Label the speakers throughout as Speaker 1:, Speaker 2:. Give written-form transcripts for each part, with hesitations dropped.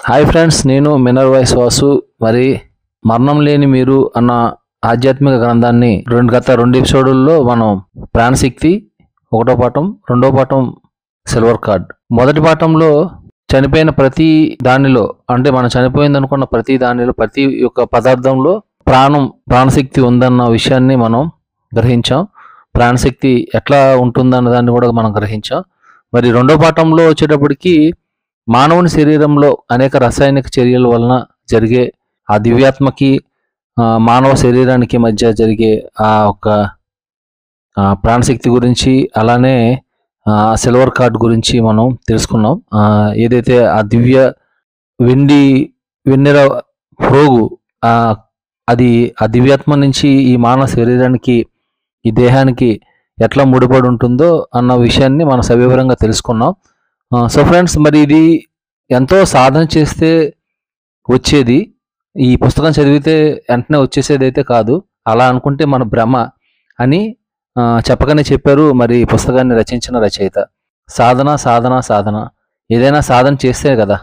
Speaker 1: Hi friends, నేను మినర్ voice Vasu. మరి మరణం లేని మీరు అన్న ఆధ్యాత్మిక గ్రంథాన్ని గత రెండు ఎపిసోడుల్లో మనం ప్రాణశక్తి ఒకటో పాఠం, రెండో పాఠం సిల్వర్ కార్డ్. మొదటి పాఠంలో చనిపోయిన ప్రతి దానిలో, అంటే మనం చనిపోయింది అనుకున్న ప్రతి దానిలో, ప్రతి ఒక్క పదార్థంలో ప్రాణశక్తి ఉందన్న విషయాన్ని మనం గ్రహించాం. ప్రాణశక్తి ఎట్లా ఉంటుందన్న దాన్ని కూడా మనం గ్రహించాం. మరి రెండో పాఠంలో వచ్చేటప్పటికి మానవుని శరీరంలో అనేక రసాయనిక చర్యల వలన జరిగే ఆ దివ్యాత్మకి మానవ శరీరానికి మధ్య జరిగే ఆ ఒక ప్రాణశక్తి గురించి, అలానే సిల్వర్ కార్డ్ గురించి మనం తెలుసుకున్నాం. ఏదైతే ఆ దివ్య వెన్నెల ప్రోగు అది ఆ దివ్యాత్మ నుంచి ఈ మానవ శరీరానికి, ఈ దేహానికి ఎట్లా ముడిపడి ఉంటుందో అన్న విషయాన్ని మనం సవివరంగా తెలుసుకున్నాం. సో ఫ్రెండ్స్, మరి ఇది ఎంతో సాధన చేస్తే వచ్చేది. ఈ పుస్తకం చదివితే వెంటనే వచ్చేసేది అయితే కాదు. అలా అనుకుంటే మన భ్రమ అని చెప్పగానే చెప్పారు మరి పుస్తకాన్ని రచించిన రచయిత. సాధన సాధన సాధన, ఏదైనా సాధన చేస్తే కదా.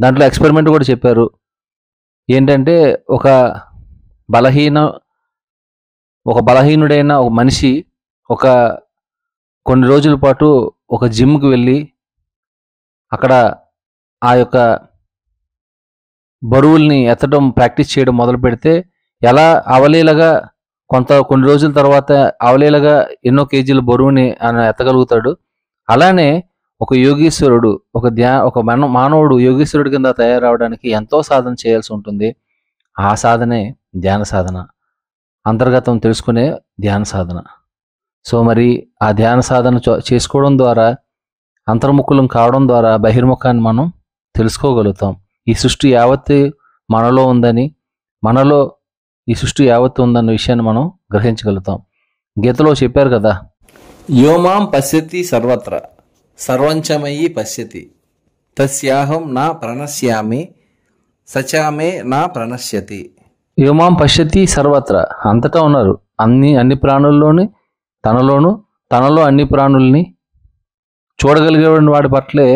Speaker 1: దాంట్లో ఎక్స్పెరిమెంట్ కూడా చెప్పారు. ఏంటంటే ఒక బలహీనుడైన ఒక మనిషి కొన్ని రోజుల పాటు ఒక జిమ్కి వెళ్ళి అక్కడ ఆ యొక్క బరువుల్ని ఎత్తడం ప్రాక్టీస్ చేయడం మొదలు పెడితే ఎలా అవలీలగా కొన్ని రోజుల తర్వాత అవలీలగా ఎన్నో కేజీల బరువుని ఆయన ఎత్తగలుగుతాడు. అలానే ఒక యోగీశ్వరుడు, ఒక మానవుడు యోగీశ్వరుడి కింద తయారవడానికి ఎంతో సాధన చేయాల్సి ఉంటుంది. ఆ సాధనే ధ్యాన సాధన, అంతర్గతం తెలుసుకునే ధ్యాన సాధన. సో మరి ఆ ధ్యాన సాధన చేసుకోవడం ద్వారా, అంతర్ముఖులం కావడం ద్వారా బహిర్ముఖాన్ని మనం తెలుసుకోగలుగుతాం. ఈ సృష్టి యావత్తు మనలో ఉందని, మనలో ఈ సృష్టి యావత్తు ఉందన్న విషయాన్ని మనం గ్రహించగలుగుతాం. గీతలో చెప్పారు కదా, యోమాం పశ్యతి సర్వత్ర సర్వంచమయి పశ్యతి తస్యాహం నా ప్రణశ్యామి సచామే నా ప్రణశ్యతి. యోమాం పశ్యతి సర్వత్ర, అంతటా ఉన్నారు. అన్ని ప్రాణుల్లోని తనలో అన్ని ప్రాణుల్ని చూడగలిగే వాడి పట్లే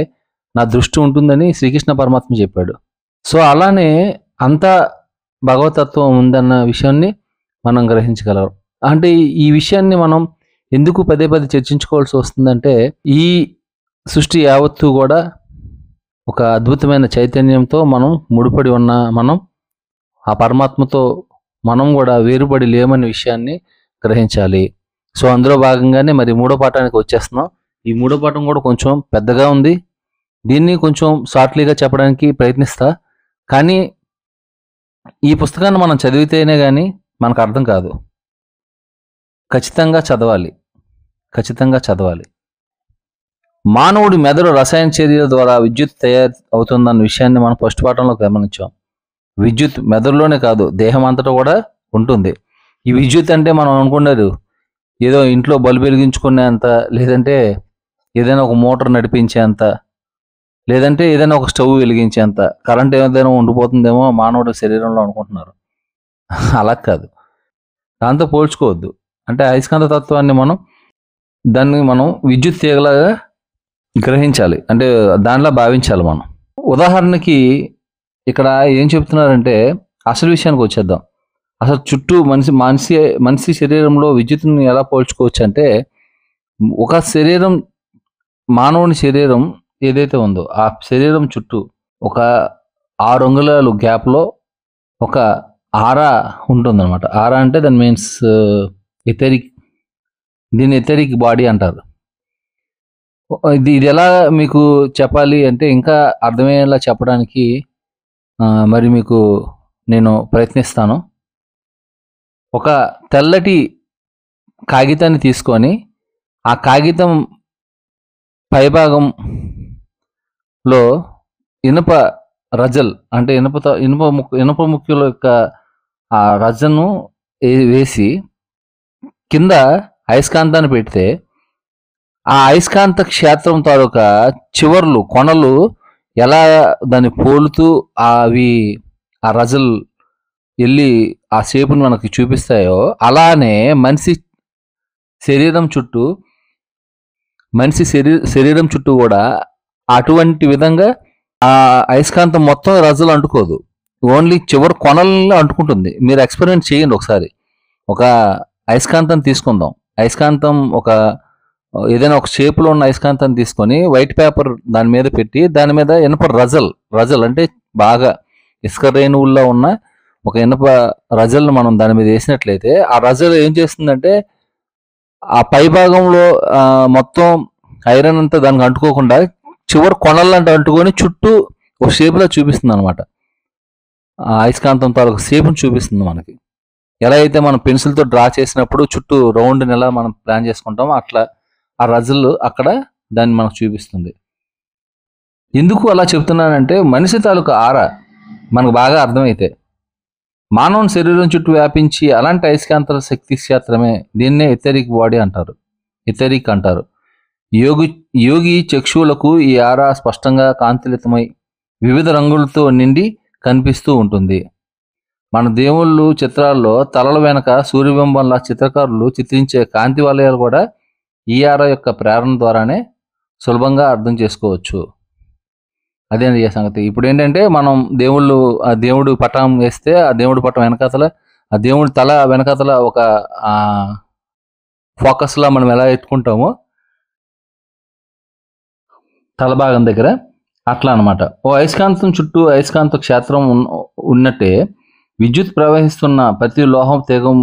Speaker 1: నా దృష్టి ఉంటుందని శ్రీకృష్ణ పరమాత్మ చెప్పాడు. సో అలానే అంత భగవతత్వం ఉందన్న విషయాన్ని మనం గ్రహించగలం. అంటే ఈ విషయాన్ని మనం ఎందుకు పదే చర్చించుకోవాల్సి వస్తుందంటే, ఈ సృష్టి యావత్తు కూడా ఒక అద్భుతమైన చైతన్యంతో మనం ముడిపడి ఉన్న మనం ఆ పరమాత్మతో మనం కూడా వేరుపడి లేమనే విషయాన్ని గ్రహించాలి. సో అందులో భాగంగానే మరి మూడో పాఠానికి వచ్చేస్తున్నాం. ఈ మూడో పాఠం కూడా కొంచెం పెద్దగా ఉంది. దీన్ని కొంచెం షార్ట్లీగా చెప్పడానికి ప్రయత్నిస్తా. కానీ ఈ పుస్తకాన్ని మనం చదివితేనే కానీ మనకు అర్థం కాదు. ఖచ్చితంగా చదవాలి. మానవుడి మెదడు రసాయన చర్యల ద్వారా విద్యుత్ తయారు అవుతుందన్న విషయాన్ని మనం ఫస్ట్ పాఠంలో గమనించాం. విద్యుత్ మెదడులోనే కాదు, దేహం అంతటా కూడా ఉంటుంది. ఈ విద్యుత్ అంటే మనం అనుకున్నారు ఏదో ఇంట్లో బల్బు వెలిగించుకునేంత, లేదంటే ఏదైనా ఒక మోటార్ నడిపించేంత, లేదంటే ఏదైనా ఒక స్టవ్ వెలిగించేంత కరెంట్ ఏదైనా ఉండిపోతుందేమో మానవుడి శరీరంలో అనుకుంటున్నారు. అలా కాదు, దాంతో పోల్చుకోవద్దు. అంటే అయస్కాంత తత్వాన్ని దాన్ని మనం విద్యుత్ తీగలాగా గ్రహించాలి, అంటే దానిలా భావించాలి మనం. ఉదాహరణకి ఇక్కడ ఏం చెప్తున్నారంటే, అసలు విషయానికి వచ్చేద్దాం. అసలు చుట్టూ మనిషి శరీరంలో విద్యుత్తుని ఎలా పోల్చుకోవచ్చు అంటే, ఒక శరీరం, మానవుని శరీరం ఏదైతే ఉందో ఆ శరీరం చుట్టూ ఒక 6 అంగుళాలు గ్యాప్లో ఒక ఆరా ఉంటుందన్నమాట. ఆరా అంటే దాని మీన్స్ దీన్ని ఎథెరిక్ బాడీ అంటారు. ఇది ఎలా మీకు చెప్పాలి అంటే, ఇంకా అర్థమయ్యేలా చెప్పడానికి మరి మీకు నేను ప్రయత్నిస్తాను. ఒక తెల్లటి కాగితాన్ని తీసుకొని ఆ కాగితం పైభాగంలో ఇనుప రజల్, అంటే ఇనుప ముక్కల యొక్క ఆ రజను వేసి కింద అయస్కాంతాన్ని పెడితే ఆ అయస్కాంత క్షేత్రం తాలూకా చివర్లు, కొనలు ఎలా దాన్ని పోలుతూ ఆ రజల్ వెళ్ళి ఆ షేపును మనకి చూపిస్తాయో, అలానే మనిషి శరీరం చుట్టూ కూడా అటువంటి విధంగా ఆ అయస్కాంతం మొత్తం రజ్జులు అంటుకోదు. ఓన్లీ చివరి కొనల్లో అంటుకుంటుంది. మీరు ఎక్స్పెరిమెంట్ చేయండి ఒకసారి. ఒక అయస్కాంతం తీసుకుందాం. అయస్కాంతం ఏదైనా ఒక షేప్‌లో ఉన్న అయస్కాంతాన్ని తీసుకొని వైట్ పేపర్ దాని మీద పెట్టి దాని మీద ఇనప రజల్ అంటే బాగా ఇసుక రేణువుల్లో ఉన్న ఒక ఇనప రజల్‌ని మనం దాని మీద ఏసినట్లయితే ఆ రజల్ ఏం చేస్తుందంటే ఆ పైభాగంలో మొత్తం ఐరన్ అంతా దానికి అంటుకోకుండా చివరి కొనల్లాంటి అంటుకొని చుట్టూ ఒక షేప్‌లో చూపిస్తుందనమాట. ఆ అయస్కాంతం తాలూకు షేప్‌ని చూపిస్తుంది మనకి. ఎలా అయితే మనం పెన్సిల్‌తో డ్రా చేసినప్పుడు చుట్టూ రౌండ్‌ని ఎలా మనం ప్లాన్ చేసుకుంటామో అట్లా ఆ రజల్ అక్కడ దాన్ని మనకు చూపిస్తుంది. ఎందుకు అలా చెప్తున్నానంటే మనిషి తాలూకు ఆరా మనకు బాగా అర్థమైతే మానవుని శరీరం చుట్టూ వ్యాపించి అలాంటి అయస్కాంత శక్తి క్షేత్రమే దీన్నే ఎథెరిక్ అంటారు. యోగి చక్షువులకు ఈ ఆరా స్పష్టంగా కాంతిలితమై వివిధ రంగులతో నిండి కనిపిస్తూ ఉంటుంది. మన దేవుళ్ళు చిత్రాల్లో తలల వెనక సూర్యబింబంలా చిత్రకారులు చిత్రించే కాంతి వలయాలు కూడా ఈ ఆరా యొక్క ప్రేరణ ద్వారానే సులభంగా అర్థం చేసుకోవచ్చు. అదేంటి ఈ సంగతి. ఇప్పుడు ఏంటంటే మనం ఆ దేవుడు పటం వేస్తే ఆ దేవుడి పటం వెనకాతల ఆ దేవుడి తల వెనకాతల ఒక ఫోకస్ లా మనం ఎలా ఎత్తుకుంటామో తల భాగం దగ్గర అట్లా అనమాట. ఓ అయస్కాంతం చుట్టూ అయస్కాంత క్షేత్రం ఉన్నట్టే విద్యుత్ ప్రవహిస్తున్న ప్రతి లోహం తీగం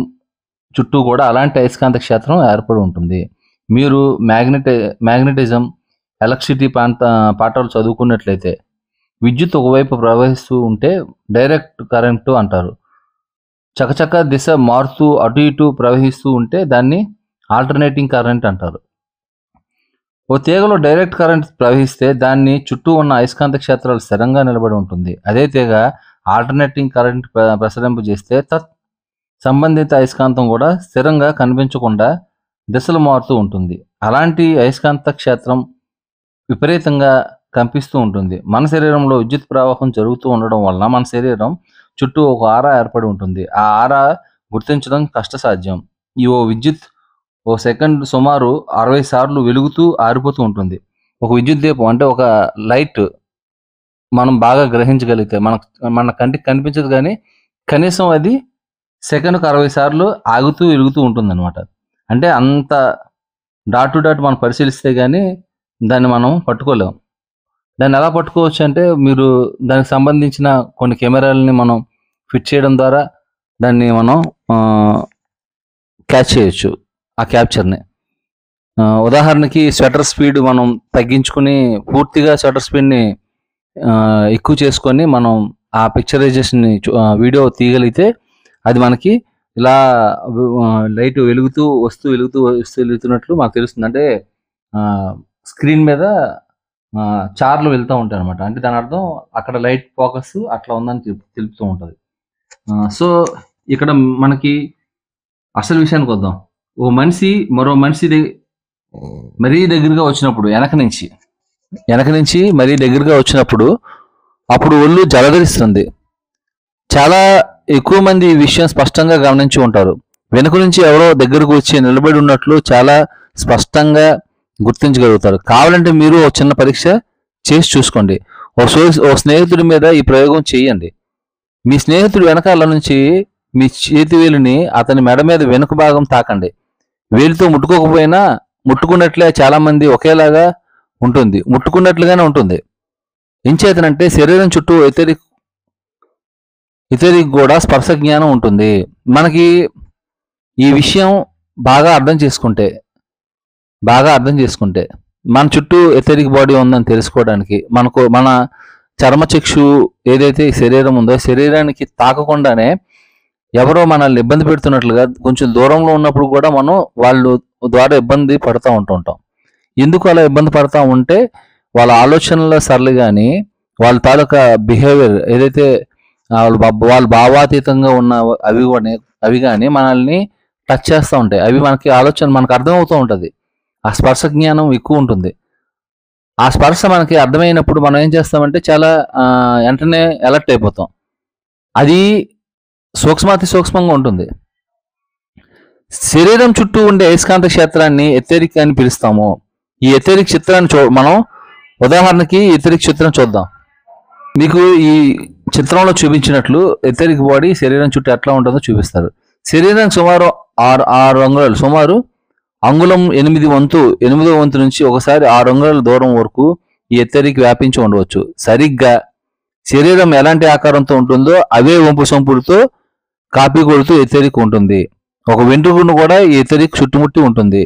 Speaker 1: చుట్టూ కూడా అలాంటి అయస్కాంత క్షేత్రం ఏర్పడి ఉంటుంది. మీరు మ్యాగ్నెటిజం ఎలక్ట్రిసిటీ పాఠాలు చదువుకున్నట్లయితే విద్యుత్ ఒకవైపు ప్రవహిస్తూ ఉంటే డైరెక్ట్ కరెంటు అంటారు. చకచక దిశ మారుతూ అటు ఇటు ప్రవహిస్తూ ఉంటే దాన్ని ఆల్టర్నేటింగ్ కరెంట్ అంటారు. ఓ తీగలో డైరెక్ట్ కరెంట్ ప్రవహిస్తే దాన్ని చుట్టూ ఉన్న అయస్కాంత క్షేత్రాలు స్థిరంగా నిలబడి ఉంటుంది. అదే తీగ ఆల్టర్నేటింగ్ కరెంట్ ప్రసరింపజేస్తే సంబంధిత అయస్కాంతం కూడా స్థిరంగా కనిపించకుండా దిశలు మారుతూ ఉంటుంది. అలాంటి అయస్కాంత క్షేత్రం విపరీతంగా కంపిస్తూ ఉంటుంది. మన శరీరంలో విద్యుత్ ప్రవాహం జరుగుతూ ఉండడం వలన మన శరీరం చుట్టూ ఒక ఆరా ఏర్పడి ఉంటుంది. ఆ ఆరా గుర్తించడం కష్టసాధ్యం. ఓ సెకండ్ సుమారు 60 సార్లు వెలుగుతూ ఆరిపోతూ ఉంటుంది. ఒక విద్యుత్ దీపం అంటే ఒక లైట్ మనం బాగా గ్రహించగలిగితే మన కంటికి కనిపించదు కానీ కనీసం అది సెకండ్కు 60 సార్లు ఆగుతూ వెలుగుతూ ఉంటుందన్నమాట. అంటే అంత డాట్ టు డాట్ మనం పరిశీలిస్తే కానీ దాన్ని మనం పట్టుకోలేం. దాన్ని ఎలా పట్టుకోవచ్చు అంటే మీరు దానికి సంబంధించిన కొన్ని కెమెరాలని మనం ఫిట్ చేయడం ద్వారా దాన్ని మనం క్యాచ్ చేయొచ్చు ఆ క్యాప్చర్ని. ఉదాహరణకి షట్టర్ స్పీడ్ మనం తగ్గించుకుని పూర్తిగా షట్టర్ స్పీడ్ని ఎక్కువ చేసుకొని మనం ఆ పిక్చరైజేషన్ని వీడియో తీయగలిగితే అది మనకి ఇలా లైట్ వెలుగుతున్నట్లు మాకు తెలుస్తుంది. అంటే స్క్రీన్ మీద చార్లు వెళ్తూ ఉంటాయి అనమాట. అంటే దాని అర్థం అక్కడ లైట్ ఫోకస్ అట్లా ఉందని తెలుపుతూ ఉంటుంది. సో ఇక్కడ మనకి అసలు విషయానికి వద్దాం. ఓ మనిషి మరో మనిషి మరీ దగ్గరగా వచ్చినప్పుడు వెనక నుంచి మరీ దగ్గరగా వచ్చినప్పుడు అప్పుడు ఒళ్ళు జలధరిస్తుంది. చాలా ఎక్కువ మంది ఈ విషయం స్పష్టంగా గమనించి ఉంటారు. వెనుక నుంచి ఎవరో దగ్గరకు వచ్చి నిలబడి ఉన్నట్లు చాలా స్పష్టంగా గుర్తించగలుగుతారు. కావాలంటే మీరు ఒక చిన్న పరీక్ష చేసి చూసుకోండి. ఓ స్నేహితుడి మీద ఈ ప్రయోగం చేయండి. మీ స్నేహితుడు వెనకాల నుంచి మీ చేతి వేలిని అతని మెడ మీద వెనుక భాగం తాకండి. వేలితో ముట్టుకోకపోయినా ముట్టుకున్నట్లే చాలా మంది ఒకేలాగా ఉంటుంది, ముట్టుకున్నట్లుగానే ఉంటుంది. ఎంచేతనంటే శరీరం చుట్టూ ఇతరికి కూడా స్పర్శ జ్ఞానం ఉంటుంది. మనకి ఈ విషయం బాగా అర్థం చేసుకుంటే మన చుట్టూ ఎథెరిక్ బాడీ ఉందని తెలుసుకోవడానికి మన చర్మచక్షు ఏదైతే శరీరం ఉందో శరీరానికి తాకకుండానే ఎవరో మనల్ని ఇబ్బంది పెడుతున్నట్లుగా కొంచెం దూరంలో ఉన్నప్పుడు కూడా మనం వాళ్ళు ద్వారా ఇబ్బంది పడుతూ ఉంటుంటాం. ఎందుకు అలా ఇబ్బంది పడతా ఉంటే వాళ్ళ ఆలోచనల సరళి కానీ వాళ్ళ తాలూకా బిహేవియర్ ఏదైతే వాళ్ళు భావాతీతంగా ఉన్న అవి కానీ మనల్ని టచ్ చేస్తూ ఉంటాయి. అవి మనకు అర్థమవుతూ ఉంటుంది. ఆ స్పర్శ జ్ఞానం ఎక్కువ ఉంటుంది. ఆ స్పర్శ మనకి అర్థమైనప్పుడు మనం ఏం చేస్తామంటే చాలా వెంటనే అలర్ట్ అయిపోతాం. అది సూక్ష్మాతి సూక్ష్మంగా ఉంటుంది. శరీరం చుట్టూ ఉండే అయస్కాంత క్షేత్రాన్ని ఎథెరిక్ అని పిలుస్తాము. ఈ ఎథెరిక్ చిత్రాన్ని మనం ఉదాహరణకి ఎథెరిక్ చిత్రం చూద్దాం. మీకు ఈ చిత్రంలో చూపించినట్లు ఎథరిక్ బాడీ శరీరం చుట్టూ ఎట్లా ఉంటుందో చూపిస్తారు. శరీరం సుమారు 6 అంగుళాలు, సుమారు అంగుళం 8వ వంతు నుంచి ఒకసారి 6 అంగుళాల దూరం వరకు ఈ ఎథరిక్ వ్యాపించి ఉండవచ్చు. సరిగ్గా శరీరం ఎలాంటి ఆకారంతో ఉంటుందో అవే వంపు సొంపులతో కాపీ కొడుతూ ఎథరిక్ ఉంటుంది. ఒక వెంట్రుకను కూడా ఈ ఎథరిక్ చుట్టుముట్టి ఉంటుంది.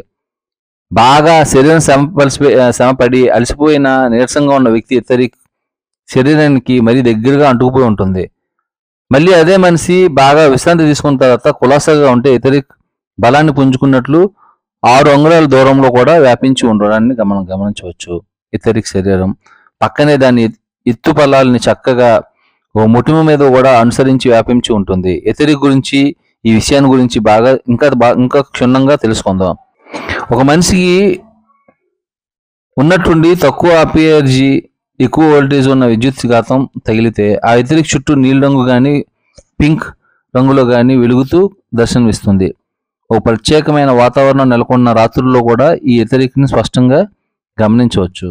Speaker 1: బాగా శరీరం శ్రమపడి అలసిపోయిన నీరసంగా ఉన్న వ్యక్తి ఎథరిక్ శరీరానికి మరీ దగ్గరగా అంటుకుపోయి ఉంటుంది. మళ్ళీ అదే మనిషి బాగా విశ్రాంతి తీసుకున్న తర్వాత కులాసాగా ఉంటే ఎథరిక్ బలాన్ని పుంజుకున్నట్లు 6 అంగుళాల దూరంలో కూడా వ్యాపించి ఉండడాన్ని గమనించవచ్చు. ఎథరిక్ శరీరం పక్కనే దాని ఎత్తు పల్లాలని చక్కగా ఓ ముటిమ మీద కూడా అనుసరించి వ్యాపించి ఉంటుంది. ఎథరిక్ గురించి, ఈ విషయాన్ని గురించి బాగా ఇంకా క్షుణ్ణంగా తెలుసుకుందాం. ఒక మనిషికి ఉన్నట్టుండి తక్కువ ఆర్పిఎర్జీ, ఎక్కువ వోల్టేజ్ ఉన్న విద్యుత్ ఘాతం తగిలితే ఆ ఎథరిక్ చుట్టూ నీలి రంగు కానీ పింక్ రంగులో కానీ వెలుగుతూ దర్శనమిస్తుంది. ఒక ప్రత్యేకమైన వాతావరణం నెలకొన్న రాత్రుల్లో కూడా ఈ ఎథరిక్ని స్పష్టంగా గమనించవచ్చు.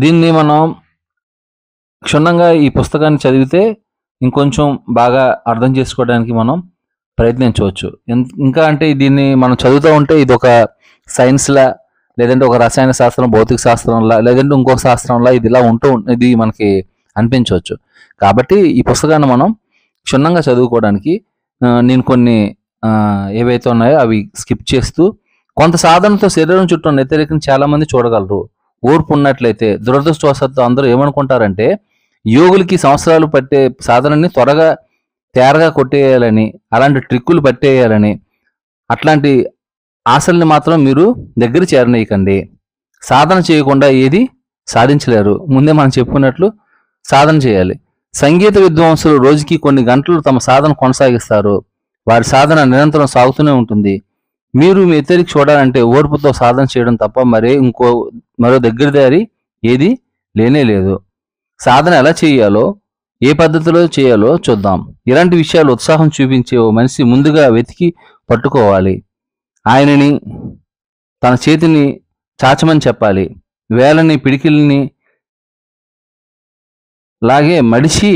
Speaker 1: దీన్ని మనం క్షుణ్ణంగా ఈ పుస్తకాన్ని చదివితే ఇంకొంచెం బాగా అర్థం చేసుకోవడానికి మనం ప్రయత్నించవచ్చు. ఇంకా అంటే దీన్ని మనం చదువుతూ ఉంటే ఇది ఒక సైన్స్లా, లేదంటే ఒక రసాయన శాస్త్రం, భౌతిక శాస్త్రంలా, లేదంటే ఇంకొక శాస్త్రంలా ఇది మనకి అనిపించవచ్చు. కాబట్టి ఈ పుస్తకాన్ని మనం క్షుణ్ణంగా చదువుకోవడానికి నేను కొన్ని ఏవైతే ఉన్నాయో అవి స్కిప్ చేస్తూ, కొంత సాధనతో శరీరం చుట్టూ ఎథరిక్ని చాలా మంది చూడగలరు. ఓర్పు ఉన్నట్లయితే. దురదృష్టవశాత్తు అందరూ ఏమనుకుంటారంటే యోగులకి సంవత్సరాలు పట్టే సాధనని తేరగా కొట్టేయాలని, అలాంటి ట్రిక్కులు పట్టేయాలని, అట్లాంటి ఆశల్ని మాత్రం మీరు దగ్గర చేరనీయకండి. సాధన చేయకుండా ఏది సాధించలేరు. ముందే మనం చెప్పుకున్నట్లు సాధన చేయాలి. సంగీత విద్వాంసులు రోజుకి కొన్ని గంటలు తమ సాధన కొనసాగిస్తారు. వారి సాధన నిరంతరం సాగుతూనే ఉంటుంది. మీరు మీ ఎథరిక్ చూడాలంటే ఓర్పుతో సాధన చేయడం తప్ప మరో దగ్గర దారి ఏది లేనే లేదు. సాధన ఎలా చేయాలో, ఏ పద్ధతిలో చేయాలో చూద్దాం. ఇలాంటి విషయాలు ఉత్సాహం చూపించే ఓ మనిషి ముందుగా వెతికి పట్టుకోవాలి. ఆయనని తన చేతిని చాచమని చెప్పాలి. వేలని పిడికిల్ని లాగే మడిచి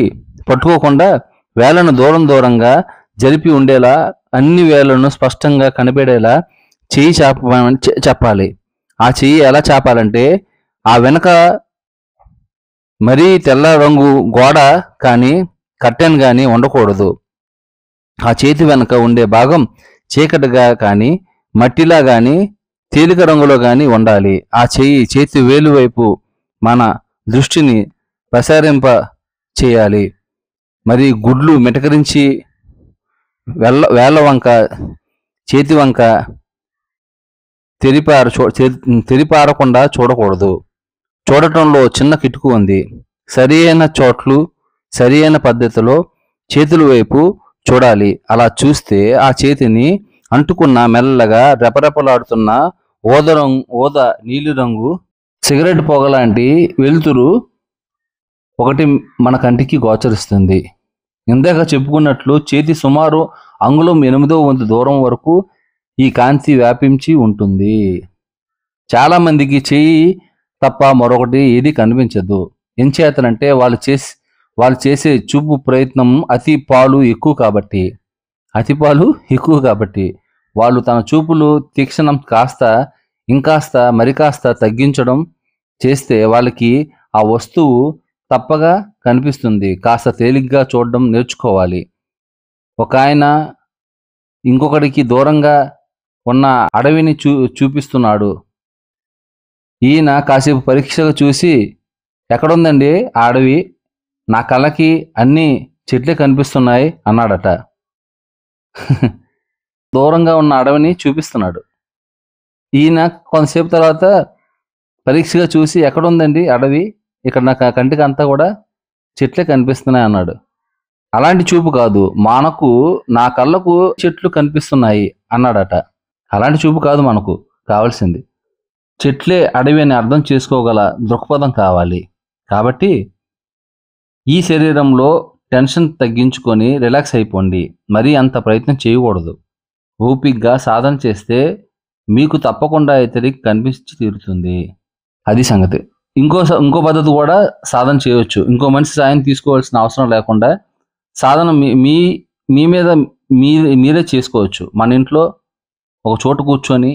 Speaker 1: పట్టుకోకుండా వేలను దూరంగా జరిపి ఉండేలా, అన్ని వేలను స్పష్టంగా కనిపెడేలా చెయ్యి చాపమని చెప్పాలి. ఆ చెయ్యి ఎలా చాపాలంటే ఆ వెనక మరీ తెల్ల రంగు గోడ కానీ కర్టెన్ కానీ ఉండకూడదు. ఆ చేతి వెనక ఉండే భాగం చీకటిగా కానీ మట్టిలా కానీ తేలిక రంగులో కానీ ఉండాలి. ఆ చేతి వేలు వైపు మన దృష్టిని ప్రసారింప చేయాలి. మరి గుడ్లు మిటకరించి వేళ్ళ వంక, చేతి వంక తెరిపారకుండా చూడకూడదు. చూడటంలో చిన్న కిటుకు ఉంది. సరి అయిన చోట్లు, సరి అయిన పద్ధతిలో చేతుల వైపు చూడాలి. అలా చూస్తే ఆ చేతిని అంటుకున్న మెల్లగా రెపరెపలాడుతున్న ఓద నీలిరంగు సిగరెట్ పొగ లాంటి వెలుతురు ఒకటి మన కంటికి గోచరిస్తుంది. ఇందాక చెప్పుకున్నట్లు చేతి సుమారు అంగుళం 8వ వంతు దూరం వరకు ఈ కాంతి వ్యాపించి ఉంటుంది. చాలా మందికి చెయ్యి తప్ప మరొకటి ఏది కనిపించదు. ఎంచేతనంటే వాళ్ళు చేసే చూపు ప్రయత్నం అతి పాలు ఎక్కువ కాబట్టి వాళ్ళు తన చూపులు తీక్షణం ఇంకాస్త మరికాస్త తగ్గించడం చేస్తే వాళ్ళకి ఆ వస్తువు తప్పగా కనిపిస్తుంది. కాస్త తేలిగ్గా చూడడం నేర్చుకోవాలి. ఒక ఆయన ఇంకొకడికి దూరంగా ఉన్న అడవిని చూపిస్తున్నాడు. ఈయన కాసేపు పరీక్షగా చూసి, ఎక్కడుందండి ఆ అడవి? నా కళ్ళకి అన్ని చెట్లే కనిపిస్తున్నాయి అన్నాడట. దూరంగా ఉన్న అడవిని చూపిస్తున్నాడు. ఈయన కొంతసేపు తర్వాత పరీక్షగా చూసి, ఎక్కడుందండి అడవి? ఇక్కడ నా కంటికి అంతా కూడా చెట్లే కనిపిస్తున్నాయి అన్నాడు. అలాంటి చూపు కాదు, నా కళ్ళకు చెట్లు కనిపిస్తున్నాయి అన్నాడట. అలాంటి చూపు కాదు మనకు కావాల్సింది. చెట్లే అడవి అని అర్థం చేసుకోగల దృక్పథం కావాలి. కాబట్టి ఈ శరీరంలో టెన్షన్ తగ్గించుకొని రిలాక్స్ అయిపోండి. మరీ అంత ప్రయత్నం చేయకూడదు. ఓపిగ్గా సాధన చేస్తే మీకు తప్పకుండా ఎథరిక్ కనిపించి తీరుతుంది. అది సంగతి. ఇంకో పద్ధతి కూడా సాధన చేయవచ్చు. ఇంకో మనిషి సాయం తీసుకోవాల్సిన అవసరం లేకుండా సాధన మీ మీద మీరే చేసుకోవచ్చు. మన ఇంట్లో ఒక చోట కూర్చొని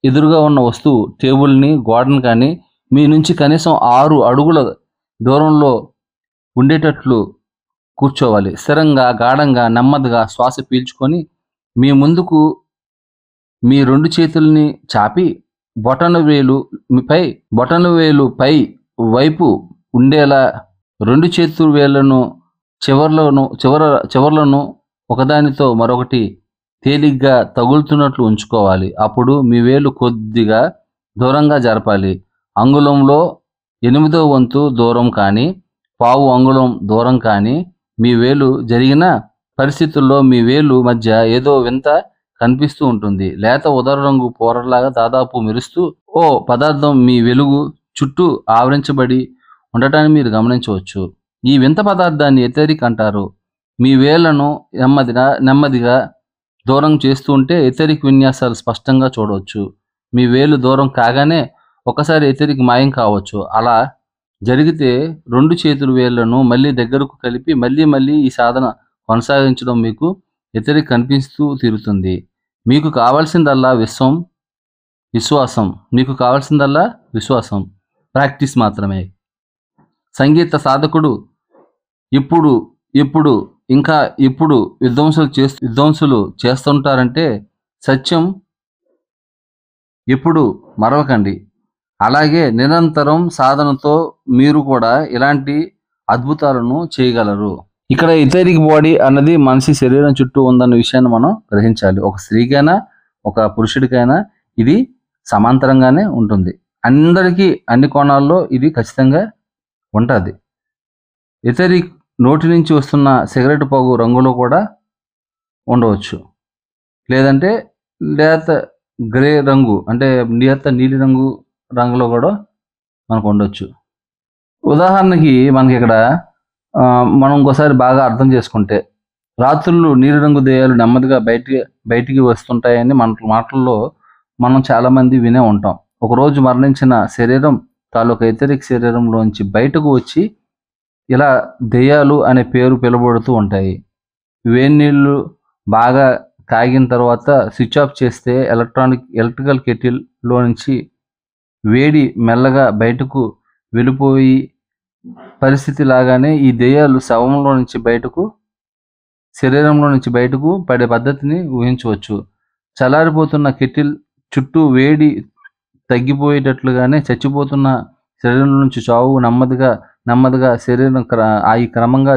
Speaker 1: ఎదురుగా ఉన్న వస్తువు టేబుల్ని, గోడని కానీ మీ నుంచి కనీసం 6 అడుగుల దూరంలో ఉండేటట్లు కూర్చోవాలి. స్థిరంగా, గాఢంగా, నెమ్మదిగా శ్వాస పీల్చుకొని మీ ముందుకు మీ 2 చేతుల్ని చాపి బొటనవేలు పై వైపు ఉండేలా 2 చేతుల వేళ్లను చివర్లను ఒకదానితో మరొకటి తేలిగ్గా తగులుతున్నట్లు ఉంచుకోవాలి. అప్పుడు మీ వేలు కొద్దిగా దూరంగా జరపాలి. అంగుళంలో 8వ వంతు దూరం కానీ, పావు అంగుళం దూరం కానీ మీ వేలు జరిగిన పరిస్థితుల్లో మీ వేలు మధ్య ఏదో వింత కనిపిస్తూ ఉంటుంది. లేత ఉదర రంగు పొరలాగా దాదాపు మెరుస్తూ ఓ పదార్థం మీ వెలుగు చుట్టూ ఆవరించబడి ఉండటాన్ని మీరు గమనించవచ్చు. ఈ వింత పదార్థాన్ని ఎథెరిక్ అంటారు. మీ వేళ్లను నెమ్మదిగా దూరం చేస్తూ ఉంటే ఎథెరిక్ విన్యాసాలు స్పష్టంగా చూడవచ్చు. మీ వేలు దూరం కాగానే ఒకసారి ఎథెరిక్ మాయం కావచ్చు. అలా జరిగితే 2 చేతుల వేళ్లను మళ్ళీ దగ్గరకు కలిపి మళ్ళీ ఈ సాధన కొనసాగించడం మీకు ఎథెరిక్ కనిపిస్తూ తీరుతుంది. మీకు కావాల్సిందల్లా విశ్వాసం, ప్రాక్టీస్ మాత్రమే. సంగీత సాధకుడు ఇప్పుడు విధ్వంసులు చేస్తుంటారంటే సత్యం ఎప్పుడు మరవకండి. అలాగే నిరంతరం సాధనతో మీరు కూడా ఇలాంటి అద్భుతాలను చేయగలరు. ఇక్కడ ఎథెరిక్ బాడీ అన్నది మనిషి శరీరం చుట్టూ ఉందన్న విషయాన్ని మనం గ్రహించాలి. ఒక స్త్రీకైనా ఒక పురుషుడికైనా ఇది సమాంతరంగానే ఉంటుంది. అందరికీ అన్ని కోణాల్లో ఇది ఖచ్చితంగా ఉంటుంది. ఎథెరిక్ నోటి నుంచి వస్తున్న సిగరెట్ పొగ రంగులో కూడా ఉండవచ్చు, లేదంటే లేత గ్రే రంగు అంటే లేత నీలి రంగులో కూడా మనకు ఉండొచ్చు. ఉదాహరణకి మనకి ఇక్కడ మనం ఇంకోసారి బాగా అర్థం చేసుకుంటే, రాత్రులు నీలిరంగు దెయ్యాలు నెమ్మదిగా బయటికి వస్తుంటాయని మన మాటల్లో మనం చాలామంది వినే ఉంటాం. ఒకరోజు మరణించిన శరీరం తాలూకా ఎథెరిక్ శరీరంలోంచి బయటకు వచ్చి ఇలా దెయ్యాలు అనే పేరు పిలువబడుతూ ఉంటాయి. వేడి నీళ్ళు బాగా కాగిన తర్వాత స్విచ్ ఆఫ్ చేస్తే ఎలక్ట్రికల్ కెటిల్లో నుంచి వేడి మెల్లగా బయటకు వెళ్ళిపోయి పరిస్థితి లాగానే ఈ దెయ్యాలు శరీరంలో నుంచి బయటకు పడే పద్ధతిని ఊహించవచ్చు. చల్లారిపోతున్న కెటిల్ చుట్టూ వేడి తగ్గిపోయేటట్లుగానే చచ్చిపోతున్న శరీరం నుంచి చావు నెమ్మదిగా శరీరం ఈ క్రమంగా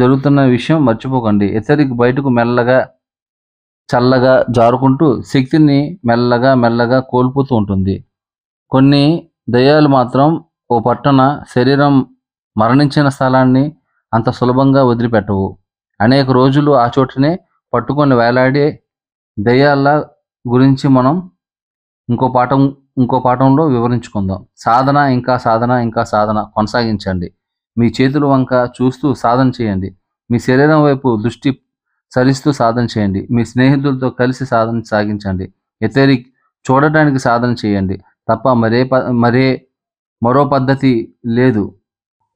Speaker 1: జరుగుతున్న విషయం మర్చిపోకండి. ఎథెరిక్ బయటకు మెల్లగా చల్లగా జారుకుంటూ శక్తిని మెల్లగా కోల్పోతూ ఉంటుంది. కొన్ని దయ్యాలు మాత్రం ఓ పట్టణ శరీరం మరణించిన స్థలాన్ని అంత సులభంగా వదిలిపెట్టవు. అనేక రోజులు ఆ చోటనే పట్టుకొని వేలాడే దయ్యాల గురించి మనం ఇంకో పాఠంలో వివరించుకుందాం. సాధన కొనసాగించండి. మీ చేతుల వంక చూస్తూ సాధన చేయండి. మీ శరీరం వైపు దృష్టి సరిస్తూ సాధన చేయండి. మీ స్నేహితులతో కలిసి సాధన సాగించండి. ఎథెరిక్ చూడటానికి సాధన చేయండి తప్ప మరో పద్ధతి లేదు.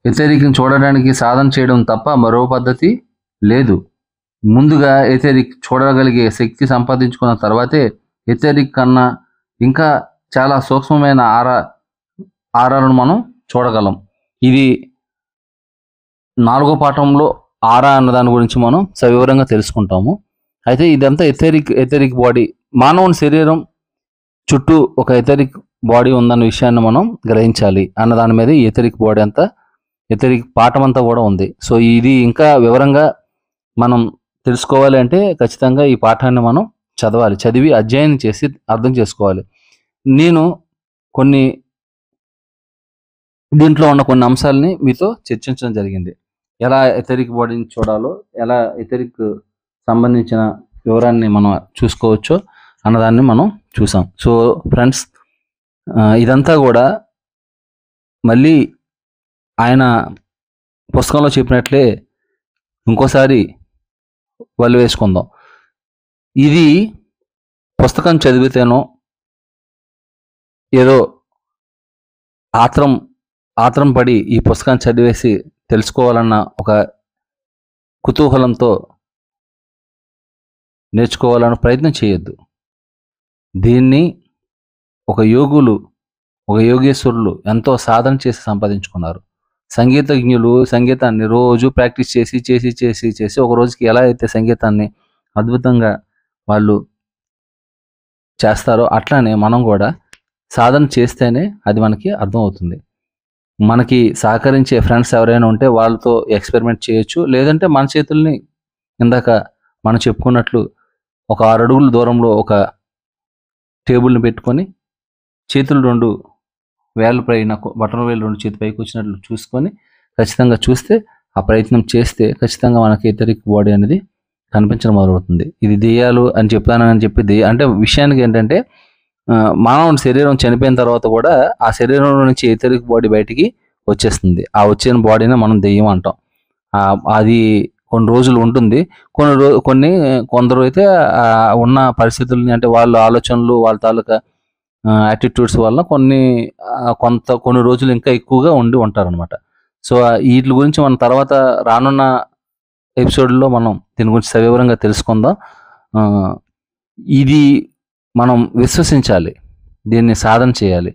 Speaker 1: ఎథెరిక్ని చూడడానికి సాధన చేయడం తప్ప మరో పద్ధతి లేదు. ముందుగా ఎథెరిక్ చూడగలిగే శక్తి సంపాదించుకున్న తర్వాతే ఎథెరిక్ కన్నా ఇంకా చాలా సూక్ష్మమైన ఆరాలను మనం చూడగలం. ఇది 4వ పాఠంలో ఆరా అన్న దాని గురించి మనం సవివరంగా తెలుసుకుంటాము. అయితే ఇదంతా ఎథెరిక్ బాడీ, మానవుని శరీరం చుట్టూ ఒక ఎథెరిక్ బాడీ ఉందన్న విషయాన్ని మనం గ్రహించాలి అన్న దాని మీద ఈ ఎథెరిక్ బాడీ అంతా, ఎథెరిక్ పాఠం అంతా కూడా ఉంది. సో ఇది ఇంకా వివరంగా మనం తెలుసుకోవాలి అంటే ఖచ్చితంగా ఈ పాఠాన్ని మనం చదివి అధ్యయనం చేసి అర్థం చేసుకోవాలి. నేను దీంట్లో ఉన్న కొన్ని అంశాలని మీతో చర్చించడం జరిగింది. ఎలా ఎథెరిక్ బాడీని చూడాలో, ఎలా ఎథెరిక్ సంబంధించిన వివరాన్ని మనం చూసుకోవచ్చో అన్నదాన్ని మనం చూసాం. సో ఫ్రెండ్స్, ఇదంతా కూడా మళ్ళీ ఆయన పుస్తకంలో చెప్పినట్లే ఇంకోసారి వల్లి వేసుకుందాం. ఇది పుస్తకం చదివితేనో ఏదో ఆత్రం పడి ఈ పుస్తకాన్ని చదివేసి తెలుసుకోవాలన్న ఒక కుతూహలంతో నేర్చుకోవాలన్న ప్రయత్నం చేయొద్దు. దీన్ని ఒక యోగేశ్వరులు ఎంతో సాధన చేసి సంపాదించుకున్నారు. సంగీతజ్ఞులు సంగీతాన్ని రోజు ప్రాక్టీస్ చేసి ఒక రోజుకి ఎలా అయితే సంగీతాన్ని అద్భుతంగా వాళ్ళు చేస్తారో అట్లానే మనం కూడా సాధన చేస్తేనే అది మనకి అర్థమవుతుంది. మనకి సహకరించే ఫ్రెండ్స్ ఎవరైనా ఉంటే వాళ్ళతో ఎక్స్పెరిమెంట్ చేయొచ్చు. లేదంటే మన చేతుల్ని ఇందాక మనం చెప్పుకున్నట్లు ఒక 6 అడుగుల దూరంలో ఒక టేబుల్ని పెట్టుకొని చేతులు 2 వేళ్ళ పైన బటన్ వేలు 2 చేతి పైకి వచ్చినట్లు చూసుకొని ఖచ్చితంగా చూస్తే ఆ ప్రయత్నం చేస్తే ఖచ్చితంగా మనకి ఎథరిక్ బాడీ అనేది కనిపించడం మొదలవుతుంది. ఇది దెయ్యాలు అని చెప్పానని చెప్పి అంటే విషయానికి ఏంటంటే మానవుని శరీరం చనిపోయిన తర్వాత కూడా ఆ శరీరంలో నుంచి ఎథరిక్ బాడీ బయటికి వచ్చేస్తుంది. ఆ వచ్చిన బాడీని మనం దెయ్యం అంటాం. అది కొన్ని రోజులు ఉంటుంది. కొందరు అయితే ఉన్న పరిస్థితుల్ని అంటే వాళ్ళ ఆలోచనలు వాళ్ళ తాలూకా యాటిట్యూడ్స్ వల్ల కొన్ని రోజులు ఇంకా ఎక్కువగా ఉంటారనమాట. సో వీటి గురించి మనం తర్వాత రానున్న ఎపిసోడ్లో మనం దీని గురించి సవివరంగా తెలుసుకుందాం. ఇది మనం విశ్వసించాలి, దీన్ని సాధన చేయాలి,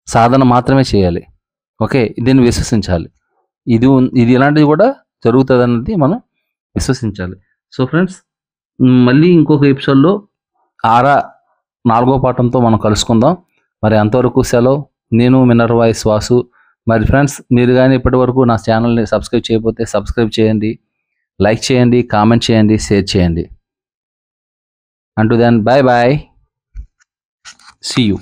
Speaker 1: సాధన మాత్రమే చేయాలి. ఓకే, దీన్ని విశ్వసించాలి. ఇది ఇలాంటిది కూడా జరుగుతుంది అన్నది మనం విశ్వసించాలి. సో ఫ్రెండ్స్, మళ్ళీ ఇంకొక ఎపిసోడ్లో 4వ పాఠంతో మనం కలుసుకుందాం. మరి అంతవరకు సెలవు. నేను మినరల్ వాయిస్ వాసు. మరి ఫ్రెండ్స్, మీరు కానీ ఇప్పటి వరకు నా ఛానల్ని సబ్స్క్రైబ్ చేయకపోతే సబ్స్క్రైబ్ చేయండి, లైక్ చేయండి, కామెంట్ చేయండి, షేర్ చేయండి. Until then, bye bye. See you.